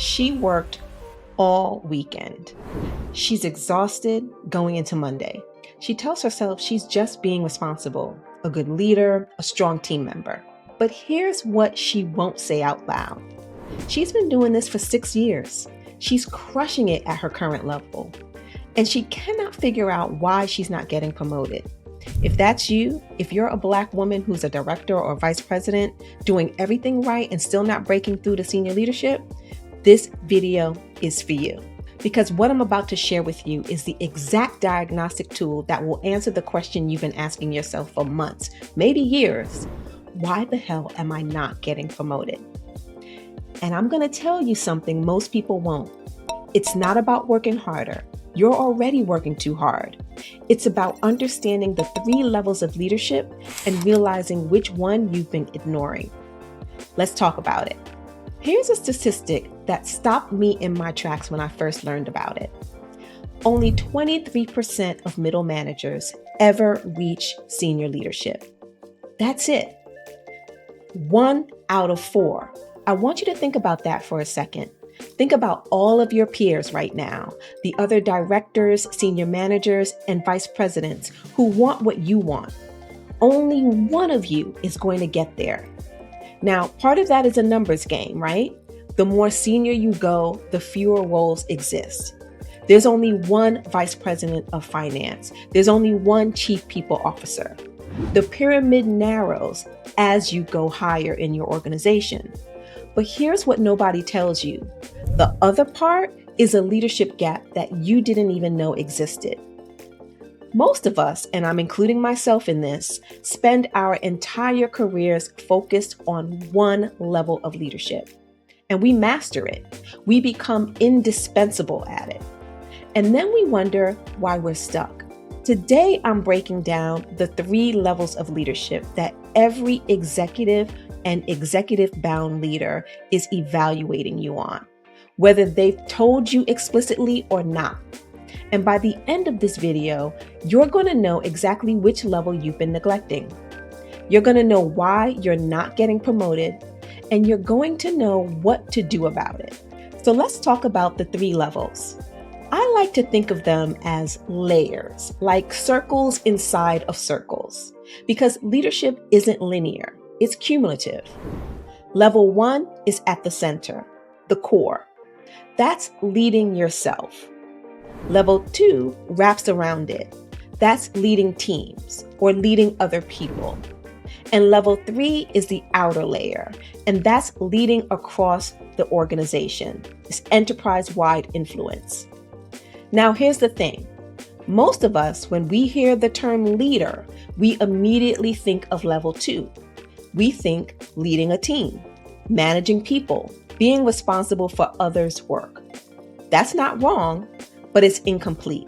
She worked all weekend. She's exhausted going into Monday. She tells herself she's just being responsible, a good leader, a strong team member. But here's what she won't say out loud. She's been doing this for 6 years. She's crushing it at her current level. And she cannot figure out why she's not getting promoted. If that's you, if you're a Black woman who's a director or vice president, doing everything right and still not breaking through to senior leadership, this video is for you. Because what I'm about to share with you is the exact diagnostic tool that will answer the question you've been asking yourself for months, maybe years. Why the hell am I not getting promoted? And I'm going to tell you something most people won't. It's not about working harder. You're already working too hard. It's about understanding the 3 levels of leadership and realizing which one you've been ignoring. Let's talk about it. Here's a statistic that stopped me in my tracks when I first learned about it. Only 23% of middle managers ever reach senior leadership. That's it. 1 out of 4. I want you to think about that for a second. Think about all of your peers right now, the other directors, senior managers, and vice presidents who want what you want. Only one of you is going to get there. Now, part of that is a numbers game, right? The more senior you go, the fewer roles exist. There's only one vice president of finance. There's only one chief people officer. The pyramid narrows as you go higher in your organization. But here's what nobody tells you. The other part is a leadership gap that you didn't even know existed. Most of us, and I'm including myself in this, spend our entire careers focused on one level of leadership. And we master it. We become indispensable at it. And then we wonder why we're stuck. Today, I'm breaking down the 3 levels of leadership that every executive and executive-bound leader is evaluating you on, whether they've told you explicitly or not. And by the end of this video, you're going to know exactly which level you've been neglecting. You're going to know why you're not getting promoted, and you're going to know what to do about it. So let's talk about the 3 levels. I like to think of them as layers, like circles inside of circles, because leadership isn't linear. It's cumulative. Level 1 is at the center, the core. That's leading yourself. Level 2 wraps around it. That's leading teams or leading other people. And level 3 is the outer layer, and that's leading across the organization, this enterprise-wide influence. Now, here's the thing. Most of us, when we hear the term leader, we immediately think of level 2. We think leading a team, managing people, being responsible for others' work. That's not wrong, but it's incomplete.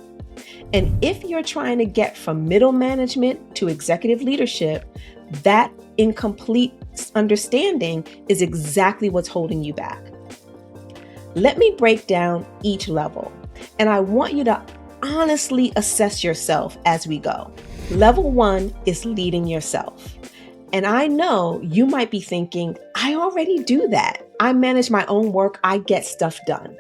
And if you're trying to get from middle management to executive leadership, that incomplete understanding is exactly what's holding you back. Let me break down each level, and I want you to honestly assess yourself as we go. Level 1 is leading yourself. And I know you might be thinking, I already do that. I manage my own work. I get stuff done.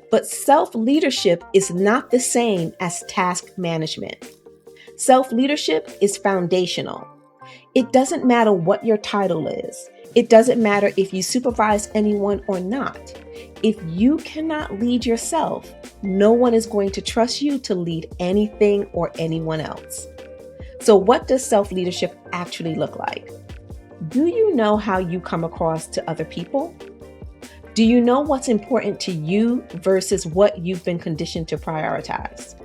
But self-leadership is not the same as task management. Self-leadership is foundational. It doesn't matter what your title is. It doesn't matter if you supervise anyone or not. If you cannot lead yourself, no one is going to trust you to lead anything or anyone else. So what does self-leadership actually look like? Do you know how you come across to other people? Do you know what's important to you versus what you've been conditioned to prioritize?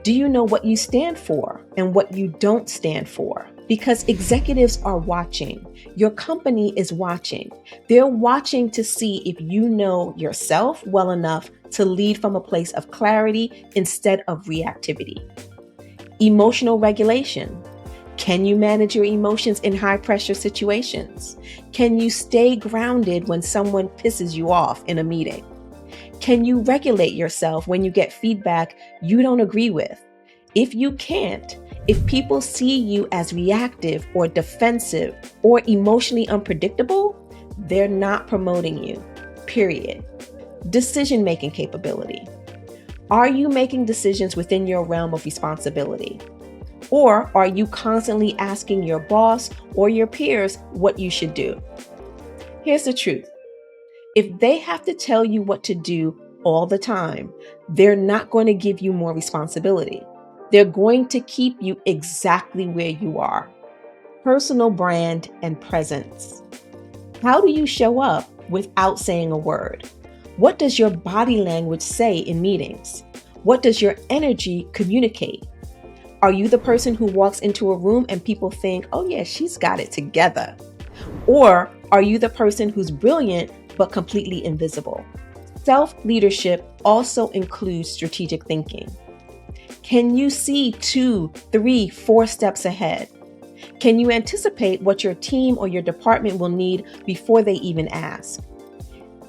Do you know what you stand for and what you don't stand for? Because executives are watching. Your company is watching. They're watching to see if you know yourself well enough to lead from a place of clarity instead of reactivity. Emotional regulation. Can you manage your emotions in high pressure situations? Can you stay grounded when someone pisses you off in a meeting? Can you regulate yourself when you get feedback you don't agree with? If you can't, if people see you as reactive or defensive or emotionally unpredictable, they're not promoting you. period. Decision-making capability. Are you making decisions within your realm of responsibility? Or are you constantly asking your boss or your peers what you should do? Here's the truth. If they have to tell you what to do all the time, they're not going to give you more responsibility. They're going to keep you exactly where you are. Personal brand and presence. How do you show up without saying a word? What does your body language say in meetings? What does your energy communicate? Are you the person who walks into a room and people think, oh yeah, she's got it together? Or are you the person who's brilliant but completely invisible? Self-leadership also includes strategic thinking. Can you see 2, 3, 4 steps ahead? Can you anticipate what your team or your department will need before they even ask?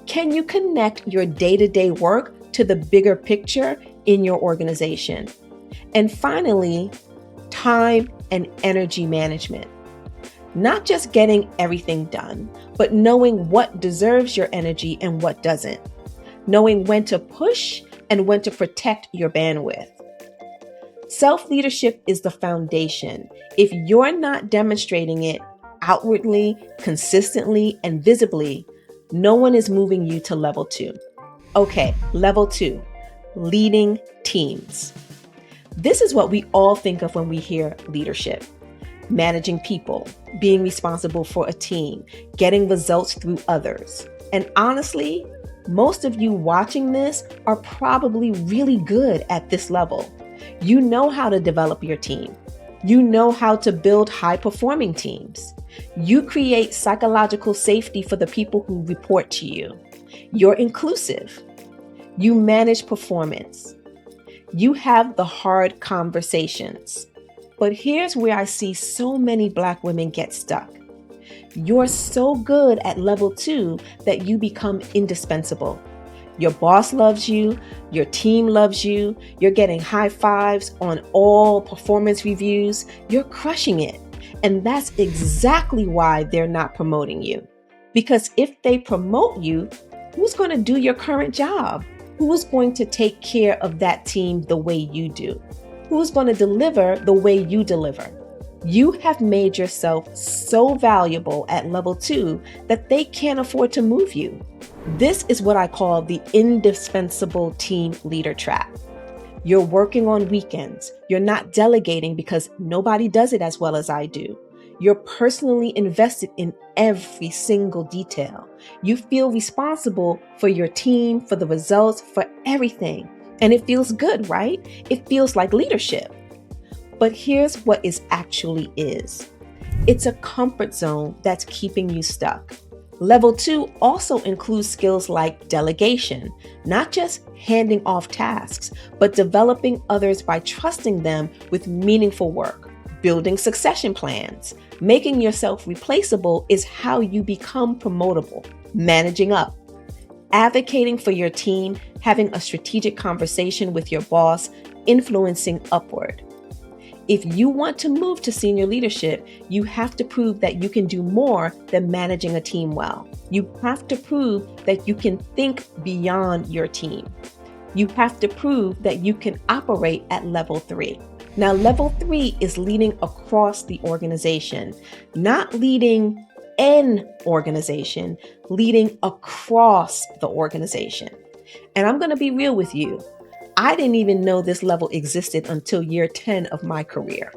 Can you connect your day-to-day work to the bigger picture in your organization? And finally, time and energy management. Not just getting everything done, but knowing what deserves your energy and what doesn't. Knowing when to push and when to protect your bandwidth. Self-leadership is the foundation. If you're not demonstrating it outwardly, consistently, and visibly, no one is moving you to level 2. Okay, level 2, leading teams. This is what we all think of when we hear leadership. Managing people, being responsible for a team, getting results through others. And honestly, most of you watching this are probably really good at this level. You know how to develop your team. You know how to build high-performing teams. You create psychological safety for the people who report to you. You're inclusive. You manage performance. You have the hard conversations. But here's where I see so many Black women get stuck. You're so good at level 2 that you become indispensable. Your boss loves you, your team loves you, you're getting high fives on all performance reviews, you're crushing it. And that's exactly why they're not promoting you. Because if they promote you, who's going to do your current job? Who's going to take care of that team the way you do? Who's going to deliver the way you deliver? You have made yourself so valuable at level 2 that they can't afford to move you. This is what I call the indispensable team leader trap. You're working on weekends. You're not delegating because nobody does it as well as I do. You're personally invested in every single detail. You feel responsible for your team, for the results, for everything. And it feels good, right? It feels like leadership. But here's what it actually is. It's a comfort zone that's keeping you stuck. Level 2 also includes skills like delegation, not just handing off tasks, but developing others by trusting them with meaningful work. Building succession plans. Making yourself replaceable is how you become promotable. Managing up. Advocating for your team, having a strategic conversation with your boss, influencing upward. If you want to move to senior leadership, you have to prove that you can do more than managing a team well. You have to prove that you can think beyond your team. You have to prove that you can operate at level 3. Now, level 3 is leading across the organization, not leading an organization, leading across the organization. And I'm going to be real with you. I didn't even know this level existed until year 10 of my career.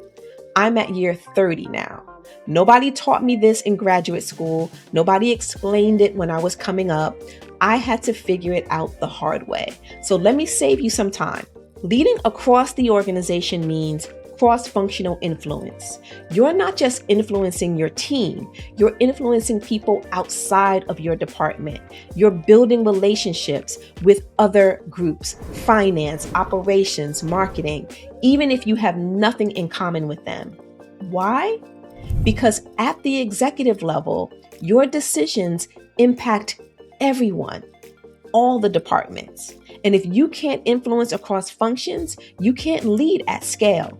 I'm at year 30 now. Nobody taught me this in graduate school. Nobody explained it when I was coming up. I had to figure it out the hard way. So let me save you some time. Leading across the organization means cross-functional influence. You're not just influencing your team, you're influencing people outside of your department. You're building relationships with other groups, finance, operations, marketing, even if you have nothing in common with them. Why? Because at the executive level, your decisions impact everyone, all the departments. And if you can't influence across functions, you can't lead at scale.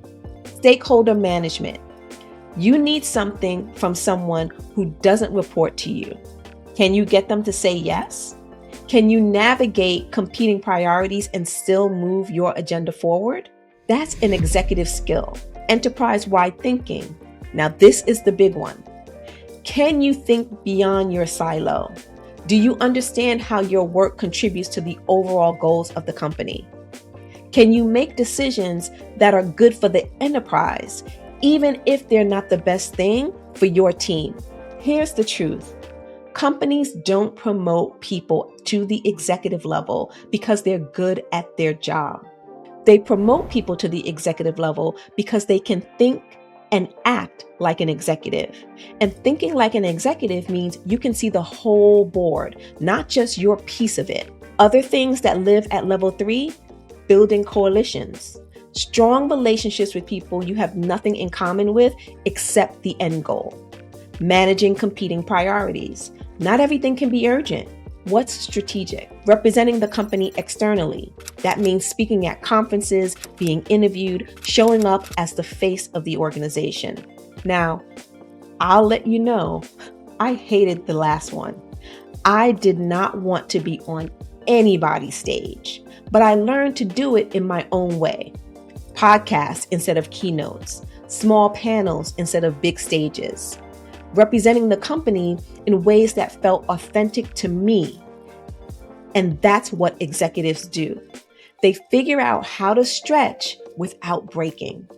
Stakeholder management. You need something from someone who doesn't report to you. Can you get them to say yes? Can you navigate competing priorities and still move your agenda forward? That's an executive skill, enterprise-wide thinking. Now, this is the big one. Can you think beyond your silo? Do you understand how your work contributes to the overall goals of the company? Can you make decisions that are good for the enterprise, even if they're not the best thing for your team? Here's the truth. Companies don't promote people to the executive level because they're good at their job. They promote people to the executive level because they can think and act like an executive. And thinking like an executive means you can see the whole board, not just your piece of it. Other things that live at level 3, building coalitions, strong relationships with people you have nothing in common with except the end goal. Managing competing priorities. Not everything can be urgent. What's strategic? Representing the company externally. That means speaking at conferences, being interviewed, showing up as the face of the organization. Now, I'll let you know, I hated the last one. I did not want to be on anybody's stage, but I learned to do it in my own way. Podcasts instead of keynotes, small panels instead of big stages. Representing the company in ways that felt authentic to me. And that's what executives do. They figure out how to stretch without breaking.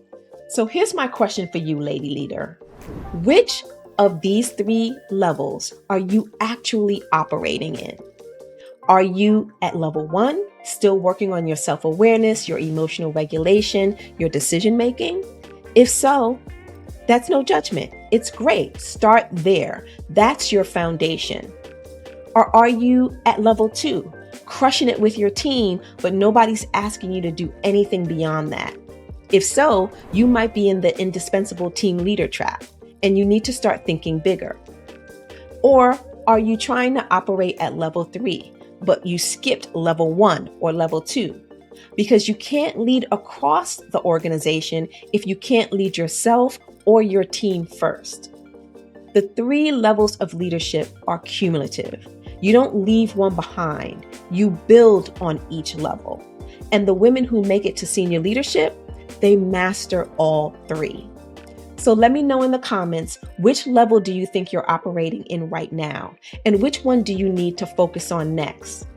So here's my question for you, lady leader. Which of these 3 levels are you actually operating in? Are you at level 1, still working on your self-awareness, your emotional regulation, your decision-making? If so, that's no judgment. It's great. Start there. That's your foundation. Or are you at level 2, crushing it with your team, but nobody's asking you to do anything beyond that? If so, you might be in the indispensable team leader trap, and you need to start thinking bigger. Or are you trying to operate at level 3, but you skipped level 1 or level 2? Because you can't lead across the organization if you can't lead yourself or your team first. The 3 levels of leadership are cumulative. You don't leave one behind. You build on each level. And the women who make it to senior leadership, they master all 3. So let me know in the comments, which level do you think you're operating in right now? And which one do you need to focus on next?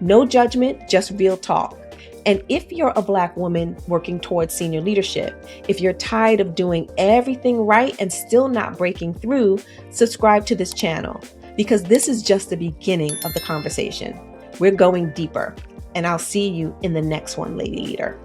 No judgment, just real talk. And if you're a Black woman working towards senior leadership, if you're tired of doing everything right and still not breaking through, subscribe to this channel, because this is just the beginning of the conversation. We're going deeper, and I'll see you in the next one, lady leader.